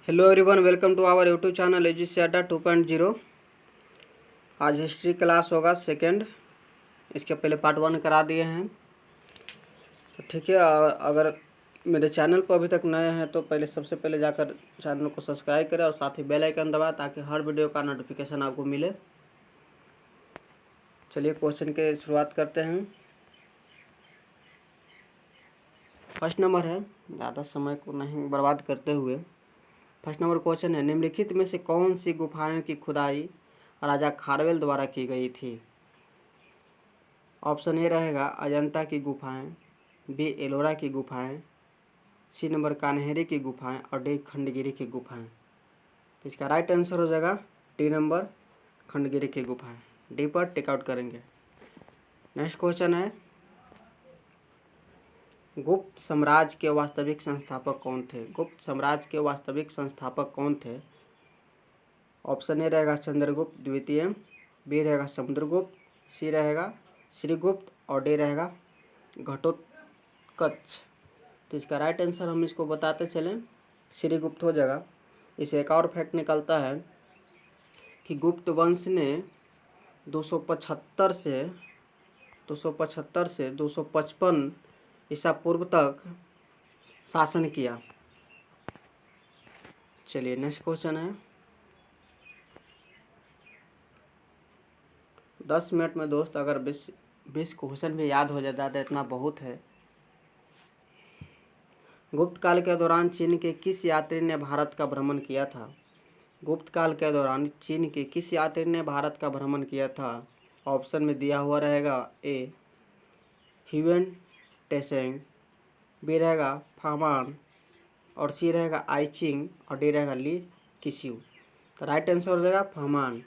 Hello everyone, welcome to our YouTube channel एजुसी अड्डा 2.0। आज हिस्ट्री क्लास होगा सेकंड। इसके पहले पार्ट 1 करा दिए हैं, तो ठीक है। अगर मेरे चैनल पर अभी तक नए हैं तो सबसे पहले जाकर चैनल को सब्सक्राइब करें और साथ ही बेल आइकन दबाएं ताकि हर वीडियो का नोटिफिकेशन आपको मिले। चलिए क्वेश्चन के शुरुआत करते हैं। फर्स्ट नंबर है, ज़्यादा समय को नहीं बर्बाद करते हुए फर्स्ट नंबर क्वेश्चन है, निम्नलिखित में से कौन सी गुफाओं की खुदाई राजा खारवेल द्वारा की गई थी? ऑप्शन ए रहेगा अजंता की गुफाएं, बी एलोरा की गुफाएं, सी नंबर कान्हेरी की गुफाएं और डी खंडगिरी की गुफाएं। तो इसका राइट आंसर हो जाएगा डी नंबर खंडगिरी की गुफाएं। डी पर टिक आउट करेंगे। नेक्स्ट क्वेश्चन है, गुप्त साम्राज्य के वास्तविक संस्थापक कौन थे? गुप्त साम्राज्य के वास्तविक संस्थापक कौन थे? ऑप्शन ए रहेगा चंद्रगुप्त द्वितीय, बी रहेगा समुद्रगुप्त, सी रहेगा श्रीगुप्त और डी रहेगा घटोत्कच। तो इसका राइट आंसर हम इसको बताते चलें, श्रीगुप्त हो जाएगा। इसे एक और फैक्ट निकलता है कि गुप्त वंश ने 275 से 255 ईसा पूर्व तक शासन किया। चलिए नेक्स्ट क्वेश्चन है, 10 मिनट में दोस्त अगर 20 क्वेश्चन भी याद हो जाता है तो इतना बहुत है। गुप्त काल के दौरान चीन के किस यात्री ने भारत का भ्रमण किया था? गुप्त काल के दौरान चीन के किस यात्री ने भारत का भ्रमण किया था? ऑप्शन में दिया हुआ रहेगा ए ह्यूएन टेसेंग, बी रहेगा फामान और सी रहेगा आईचिंग और डी रहेगा ली किस्यू। तो राइट आंसर हो जाएगा फामान।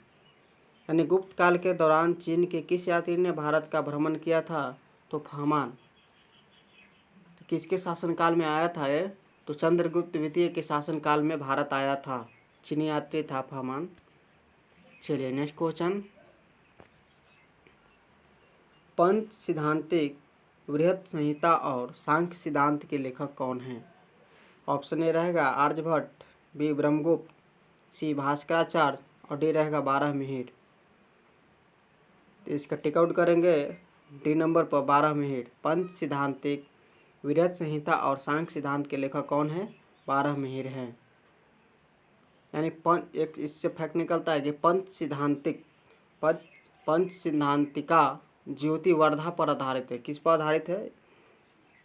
यानी गुप्त काल के दौरान चीन के किस यात्री ने भारत का भ्रमण किया था? तो फामान। तो किसके शासनकाल में आया था ये? तो चंद्रगुप्त द्वितीय के शासनकाल में भारत आया था। चीनी यात्री था फामान। चलिए नेक्स्ट क्वेश्चन, पंच सिद्धांतिक बृहत संहिता और सांख्य सिद्धांत के लेखक कौन हैं? ऑप्शन ए रहेगा आर्यभट्ट, बी ब्रह्मगुप्त, सी भास्कराचार्य और डी रहेगा बारहमिहिर। तो इसका टिक आउट करेंगे डी नंबर पर बारहमिहिर। पंच सिद्धांतिक बृहत संहिता और सांख्य सिद्धांत के लेखक कौन है? बारहमिहिर हैं। यानी एक इससे फैक्ट निकलता है कि पंच सिद्धांतिका ज्योतिवर्धा पर आधारित है। किस पर आधारित है?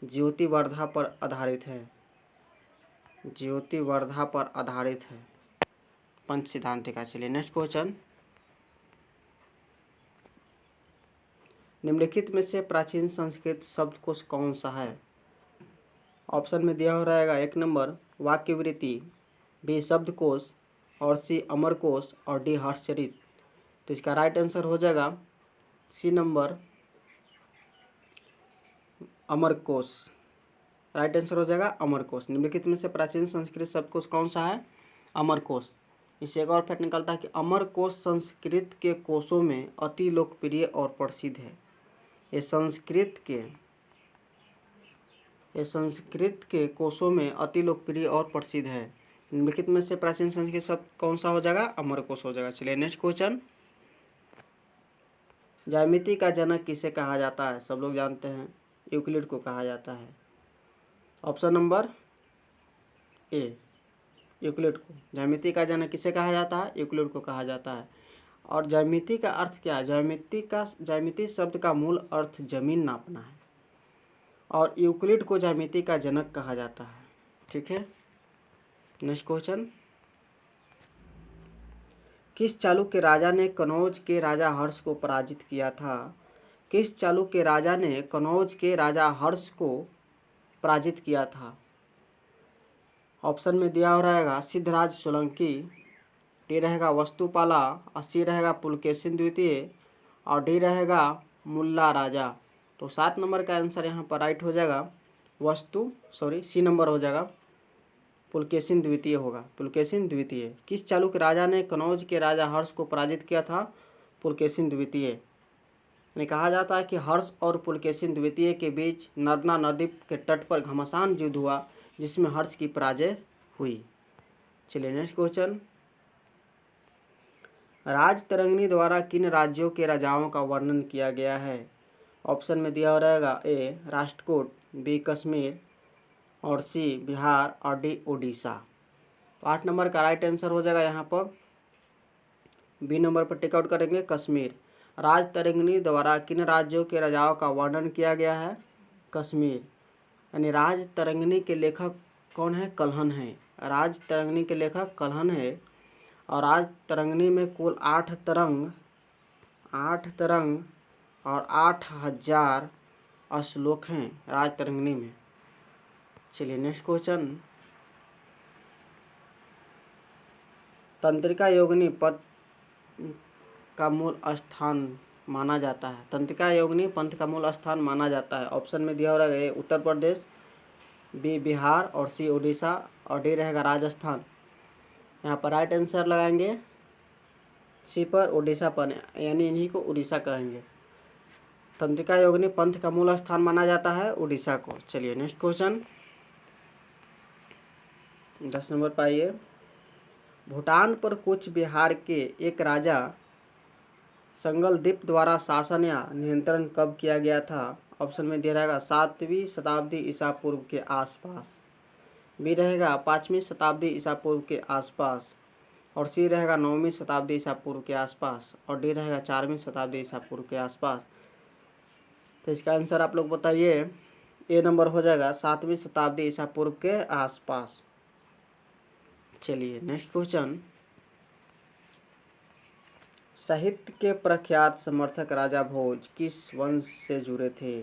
ज्योतिवर्धा पर आधारित है। ज्योतिवर्धा पर आधारित है पंच सिद्धांतिका। चलिए नेक्स्ट क्वेश्चन, निम्नलिखित में से प्राचीन संस्कृत शब्दकोश कौन सा है? ऑप्शन में दिया हो रहेगा एक नंबर वाक्यवृत्ति, बी शब्दकोश और सी अमरकोश और डी हर्षचरित। तो इसका राइट आंसर हो जाएगा C number Amarkosh. Right answer हो जाएगा अमरकोश। निम्नलिखित में से प्राचीन संस्कृत शब्दकोश कौन सा है? अमरकोश। इससे एक और फैक्ट निकलता है कि अमरकोश संस्कृत के कोशों में अति लोकप्रिय और प्रसिद्ध है। ये संस्कृत के कोशों में अति लोकप्रिय और प्रसिद्ध है। निम्नलिखित में से प्राचीन संस्कृत शब्द कौन सा हो जाएगा? अमरकोश हो जाएगा। चलिए नेक्स्ट क्वेश्चन, ज्यामिति का जनक किसे कहा जाता है? सब लोग जानते हैं, यूक्लिड को कहा जाता है। ऑप्शन नंबर ए यूक्लिड को। ज्यामिति का जनक किसे कहा जाता है? यूक्लिड को कहा जाता है। और ज्यामिति का अर्थ क्या है? ज्यामिति शब्द का मूल अर्थ जमीन नापना है और यूक्लिड को ज्यामिति का जनक कहा जाता है। ठीक है। नेक्स्ट क्वेश्चन, किस चालुक्य राजा ने कनौज के राजा हर्ष को पराजित किया था? किस चालुक्य राजा ने कनौज के राजा हर्ष को पराजित किया था? ऑप्शन में दिया हो रहेगा सिद्धराज सोलंकी, डी रहेगा वस्तुपाला और सी रहेगा पुलकेशिन द्वितीय और डी रहेगा मुल्ला राजा। तो 7 नंबर का आंसर यहाँ पर राइट हो जाएगा सी नंबर हो जाएगा, पुलकेशिन द्वितीय होगा। पुलकेशिन द्वितीय। किस चालुक्य राजा ने कनौज के राजा हर्ष को पराजित किया था? पुलकेशिन द्वितीय। ने कहा जाता है कि हर्ष और पुलकेशिन द्वितीय के बीच नर्मदा नदी के तट पर घमासान युद्ध हुआ जिसमें हर्ष की पराजय हुई। चलिए नेक्स्ट क्वेश्चन, राजतरंगिणी द्वारा किन राज्यों के राजाओं का वर्णन किया गया है? ऑप्शन में दिया हो रहेगा ए राष्ट्रकूट, बी कश्मीर और सी बिहार और डी उड़ीसा। तो 8 नंबर का राइट आंसर हो जाएगा यहाँ पर बी नंबर पर टिक आउट करेंगे कश्मीर। राजतरंगिणी द्वारा किन राज्यों के राजाओं का वर्णन किया गया है? कश्मीर। यानी राजतरंगिणी के लेखक कौन है? कल्हण है। राजतरंगिणी के लेखक कल्हण है। और राजतरंगिणी में कुल 8 तरंग और 8000 श्लोक हैं राजतरंगिणी में। चलिए नेक्स्ट क्वेश्चन, तंत्रिका योगिनी पद का मूल स्थान माना जाता है। तंत्रिका योगिनी पंथ का मूल स्थान माना जाता है। ऑप्शन में दिया हो रहा है उत्तर प्रदेश, बी बिहार और सी उड़ीसा और डी रहेगा राजस्थान। यहाँ पर राइट आंसर लगाएंगे सी पर, उड़ीसा पर, यानी इन्हीं को उड़ीसा कहेंगे। तंत्रिका योगिनी पंथ का मूल स्थान माना जाता है उड़ीसा को। चलिए नेक्स्ट क्वेश्चन 10 नंबर पर आइए, भूटान पर कूच बिहार के एक राजा संगलदीप द्वारा शासन या नियंत्रण कब किया गया था? ऑप्शन में दिया रहेगा 7वीं शताब्दी ईसा पूर्व के आसपास, बी रहेगा 5वीं शताब्दी ईसा पूर्व के आसपास और सी रहेगा 9वीं शताब्दी ईसा पूर्व के आसपास और डी रहेगा 4वीं शताब्दी ईसा पूर्व के आसपास। तो इसका आंसर आप लोग बताइए। ए नंबर हो जाएगा 7वीं शताब्दी ईसा पूर्व के आसपास। चलिए नेक्स्ट क्वेश्चन, साहित्य के प्रख्यात समर्थक राजा भोज किस वंश से जुड़े थे?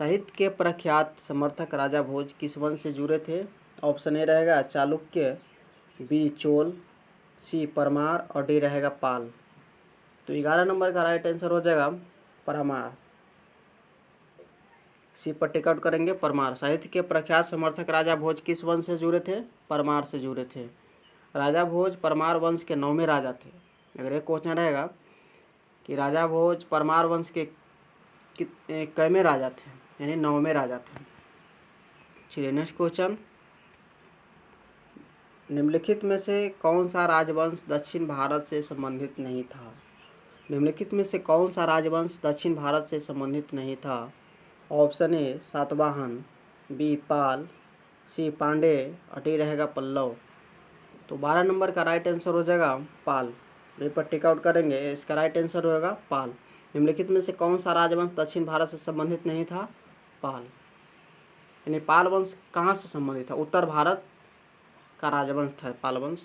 साहित्य के प्रख्यात समर्थक राजा भोज किस वंश से जुड़े थे? ऑप्शन ए रहेगा चालुक्य, बी चोल, सी परमार और डी रहेगा पाल। तो 11 नंबर का राइट आंसर हो जाएगा परमार। सी पर टिक आउट करेंगे परमार। साहित्य के प्रख्यात समर्थक राजा भोज किस वंश से जुड़े थे? परमार से जुड़े थे। राजा भोज परमार वंश के 9वें राजा थे। अगर एक क्वेश्चन रहेगा कि राजा भोज परमार वंश के कैवें राजा थे, यानी 9वें राजा थे। चलिए नेक्स्ट क्वेश्चन, निम्नलिखित में से कौन सा राजवंश दक्षिण भारत से संबंधित नहीं था? निम्नलिखित में से कौन सा राजवंश दक्षिण भारत से संबंधित नहीं था? ऑप्शन ए सातवाहन, बी पाल, सी पांडे और डी रहेगा पल्लव। तो 12 नंबर का राइट आंसर हो जाएगा पाल। बी पर टिक आउट करेंगे, इसका राइट आंसर होगा पाल। निम्नलिखित में से कौन सा राजवंश दक्षिण भारत से संबंधित नहीं था? पाल। यानी पाल वंश कहाँ से संबंधित था? उत्तर भारत का राजवंश था पाल वंश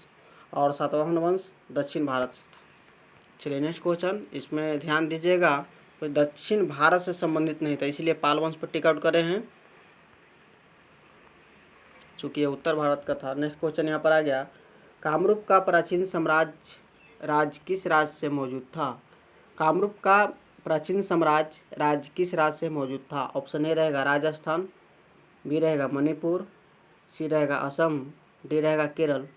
और सातवाहन वंश दक्षिण भारत से था। चलिए नेक्स्ट क्वेश्चन, इसमें ध्यान दीजिएगा, तो दक्षिण भारत से संबंधित नहीं था इसलिए पाल वंश पर टिक आउट करे हैं, चूँकि ये उत्तर भारत का था। नेक्स्ट क्वेश्चन यहाँ पर आ गया, कामरूप का प्राचीन साम्राज्य राज्य किस राज्य से मौजूद था? कामरूप का प्राचीन साम्राज्य राज्य किस राज्य से मौजूद था? ऑप्शन ए रहेगा राजस्थान, बी रहेगा मणिपुर, सी रहेगा असम, डी रहेगा केरल।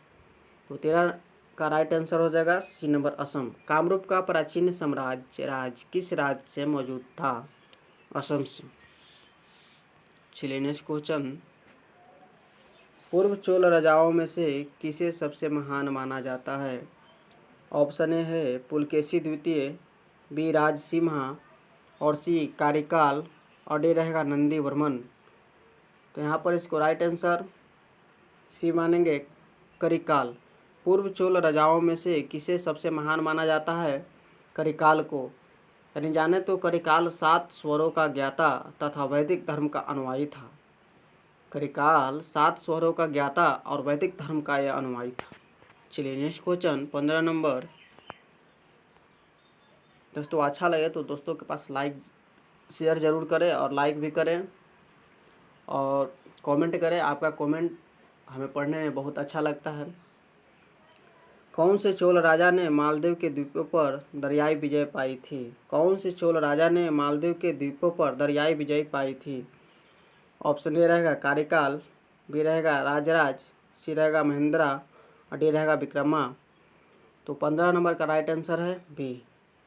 तो 13 का राइट आंसर हो जाएगा सी नंबर असम। कामरूप का प्राचीन साम्राज्य राज्य किस राज्य से मौजूद था? असम से। चलिए नेक्स्ट क्वेश्चन, पूर्व चोल राजाओं में से किसे सबसे महान माना जाता है? ऑप्शन ए है पुलकेशी द्वितीय, बी राजसिम्हा और सी कारिकाल और डी रहेगा नंदी वर्मन। तो यहाँ पर इसको राइट आंसर सी मानेंगे करिकाल। पूर्व चोल राजाओं में से किसे सबसे महान माना जाता है? करिकाल को। यानी जाने तो करिकाल 7 स्वरों का ज्ञाता तथा वैदिक धर्म का अनुयायी था। करिकाल 7 स्वरों का ज्ञाता और वैदिक धर्म का यह अनुयायी था। चलिए नेक्स्ट क्वेश्चन 15 नंबर। दोस्तों अच्छा लगे तो दोस्तों के पास लाइक शेयर ज़रूर करें और लाइक भी करें और कमेंट करें। आपका कमेंट हमें पढ़ने में बहुत अच्छा लगता है। कौन से चोल राजा ने मालदीव के द्वीपों पर दरियाई विजय पाई थी? कौन से चोल राजा ने मालदीव के द्वीपों पर दरियाई विजय पाई थी? ऑप्शन ए रहेगा कारिकाल, बी रहेगा राजराज, सी रहेगा महेंद्रा और डी रहेगा विक्रमा। तो 15 नंबर का राइट आंसर है बी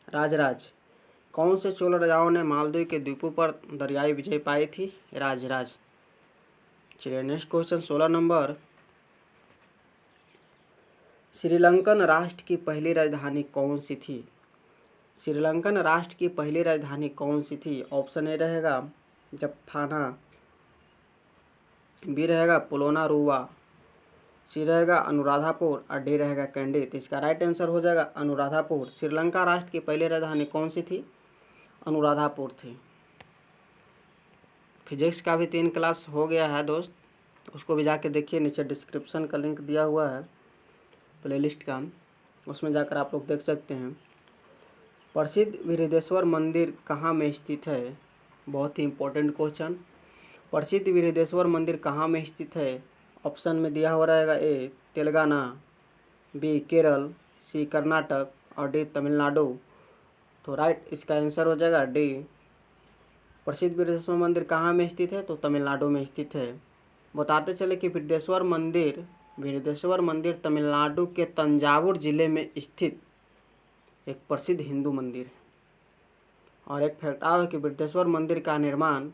राजराज। कौन से चोल राजाओं ने मालदीव के द्वीपों पर दरियाई विजय पाई थी? राजराज। चलिए नेक्स्ट क्वेश्चन 16 नंबर। श्रीलंकन राष्ट्र की पहली राजधानी कौन सी थी? श्रीलंकन राष्ट्र की पहली राजधानी कौन सी थी? ऑप्शन ए रहेगा जफनापा, बी रहेगा पोलोनारुवा, सी रहेगा अनुराधापुर और डी रहेगा कैंडी। तो इसका राइट आंसर हो जाएगा अनुराधापुर। श्रीलंका राष्ट्र की पहली राजधानी कौन सी थी? अनुराधापुर थी। फिजिक्स का भी 3 क्लास हो गया है दोस्त, उसको भी जाके देखिए, नीचे डिस्क्रिप्शन का लिंक दिया हुआ है प्लेलिस्ट का, उसमें जाकर आप लोग देख सकते हैं। प्रसिद्ध बृहदेश्वर मंदिर कहाँ में स्थित है? बहुत ही इम्पोर्टेंट क्वेश्चन। प्रसिद्ध बृहदेश्वर मंदिर कहाँ में स्थित है? ऑप्शन में दिया हुआ रहेगा ए तेलंगाना, बी केरल, सी कर्नाटक और डी तमिलनाडु। तो राइट इसका आंसर हो जाएगा डी। प्रसिद्ध बृहदेश्वर मंदिर कहाँ में स्थित है? तो तमिलनाडु में स्थित है। बताते चले कि बृहदेश्वर मंदिर तमिलनाडु के तंजावुर जिले में स्थित एक प्रसिद्ध हिंदू मंदिर है। और एक फैक्ट है कि बृहदेश्वर मंदिर का निर्माण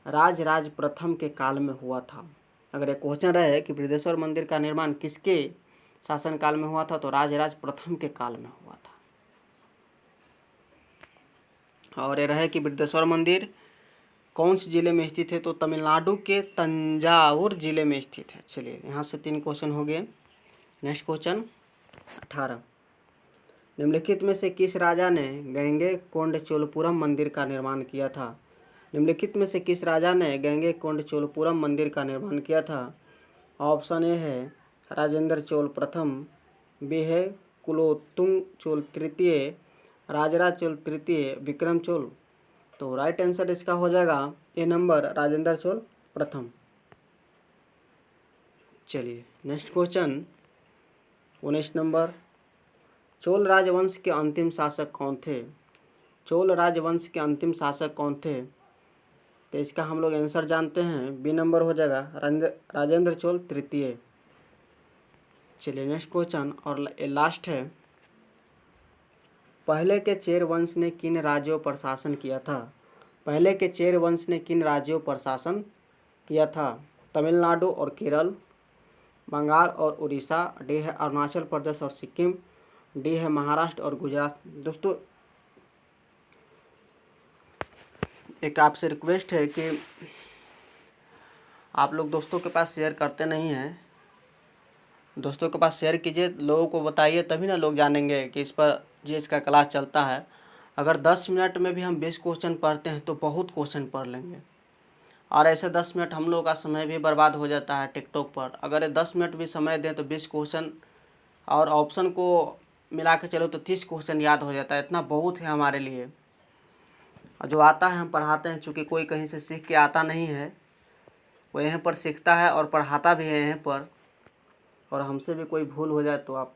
राजराज प्रथम के काल में हुआ था। अगर एक क्वेश्चन रहे कि बृहदेश्वर मंदिर का निर्माण किसके शासनकाल में हुआ था, तो राजराज प्रथम के काल में हुआ था। और ये रहे कि बृहदेश्वर मंदिर कौन से जिले में स्थित है? तो तमिलनाडु के तंजावुर जिले में स्थित है। चलिए यहाँ से 3 क्वेश्चन हो गए। नेक्स्ट क्वेश्चन 18, निम्नलिखित में से किस राजा ने गंगैकोंडचोलपुरम मंदिर का निर्माण किया था? निम्नलिखित में से किस राजा ने गंगैकोंडचोलपुरम मंदिर का निर्माण किया था? ऑप्शन ए है राजेंद्र चोल प्रथम, बी है कुलोत्तुंग चोल तृतीय, राजराज चोल तृतीय, विक्रम चोल। तो राइट आंसर इसका हो जाएगा ए नंबर राजेंद्र चोल प्रथम। चलिए नेक्स्ट क्वेश्चन 19 नंबर, चोल राजवंश के अंतिम शासक कौन थे? चोल राजवंश के अंतिम शासक कौन थे? तो इसका हम लोग आंसर जानते हैं, बी नंबर हो जाएगा राजेंद्र चोल तृतीय। चलिए नेक्स्ट क्वेश्चन और लास्ट है, पहले के चेर वंश ने किन राज्यों पर शासन किया था? पहले के चेर वंश ने किन राज्यों पर शासन किया था? तमिलनाडु और केरल, बंगाल और उड़ीसा, डी है अरुणाचल प्रदेश और सिक्किम, डी है महाराष्ट्र और गुजरात। दोस्तों एक आपसे रिक्वेस्ट है कि आप लोग दोस्तों के पास शेयर करते नहीं हैं, दोस्तों के पास शेयर कीजिए, लोगों को बताइए, तभी ना लोग जानेंगे कि इस पर जीएस का क्लास चलता है। अगर 10 मिनट में भी हम 20 क्वेश्चन पढ़ते हैं तो बहुत क्वेश्चन पढ़ लेंगे। और ऐसे 10 मिनट हम लोग का समय भी बर्बाद हो जाता है टिकटॉक पर। अगर ये 10 मिनट भी समय दें तो 20 क्वेश्चन और ऑप्शन को मिला के चलो तो 30 क्वेश्चन याद हो जाता है। इतना बहुत है हमारे लिए। और जो आता है हम पढ़ाते हैं, चूँकि कोई कहीं से सीख के आता नहीं है, वो यहीं पर सीखता है और पढ़ाता भी है यहीं पर। और हमसे भी कोई भूल हो जाए तो आप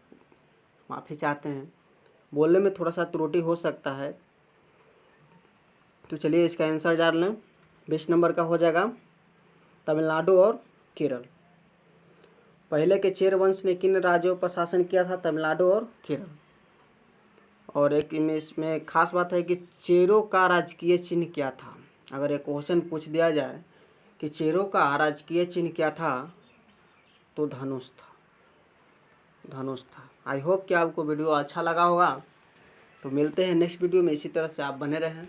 माफ़ी चाहते हैं, बोलने में थोड़ा सा त्रुटि हो सकता है। तो चलिए इसका आंसर जान लें। 20 नंबर का हो जाएगा तमिलनाडु और केरल। पहले के चेर वंश ने किन राज्यों पर शासन किया था? तमिलनाडु और केरल। और एक इसमें खास बात है कि चेरों का राजकीय चिन्ह क्या था? अगर एक क्वेश्चन पूछ दिया जाए कि चेरों का राजकीय चिन्ह क्या था, तो धनुष था। आई होप कि आपको वीडियो अच्छा लगा होगा। तो मिलते हैं नेक्स्ट वीडियो में, इसी तरह से आप बने रहें।